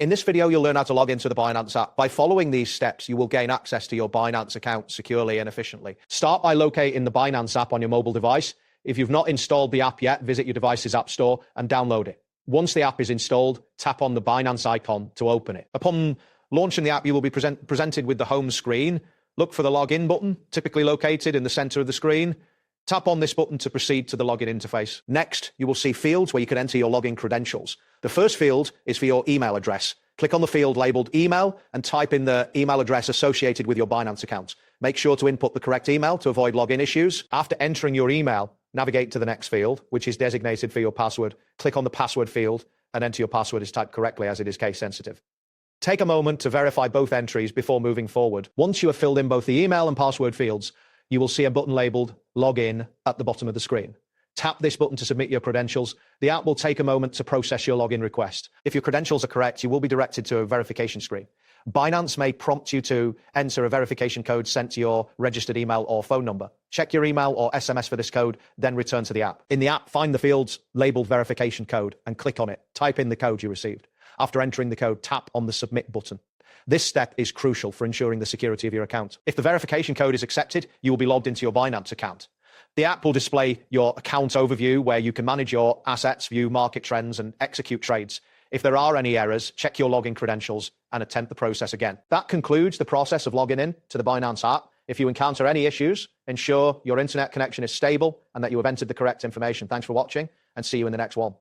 In this video, you'll learn how to log into the Binance app. By following these steps, you will gain access to your Binance account securely and efficiently. Start by locating the Binance app on your mobile device. If you've not installed the app yet, visit your device's app store and download it. Once the app is installed, tap on the Binance icon to open it. Upon launching the app, you will be presented with the home screen. Look for the login button, typically located in the center of the screen. Tap on this button to proceed to the login interface. Next, you will see fields where you can enter your login credentials. The first field is for your email address. Click on the field labeled email and type in the email address associated with your Binance account. Make sure to input the correct email to avoid login issues. After entering your email, navigate to the next field, which is designated for your password. Click on the password field and enter your password as typed correctly, as it is case sensitive. Take a moment to verify both entries before moving forward. Once you have filled in both the email and password fields, you will see a button labeled Login at the bottom of the screen. Tap this button to submit your credentials. The app will take a moment to process your login request. If your credentials are correct, you will be directed to a verification screen. Binance may prompt you to enter a verification code sent to your registered email or phone number. Check your email or SMS for this code, then return to the app. In the app, find the fields labeled verification code and click on it. Type in the code you received. After entering the code, tap on the submit button. This step is crucial for ensuring the security of your account. If the verification code is accepted, you will be logged into your Binance account. The app will display your account overview where you can manage your assets, view market trends, and execute trades. If there are any errors, check your login credentials and attempt the process again. That concludes the process of logging in to the Binance app. If you encounter any issues, ensure your internet connection is stable and that you have entered the correct information. Thanks for watching and see you in the next one.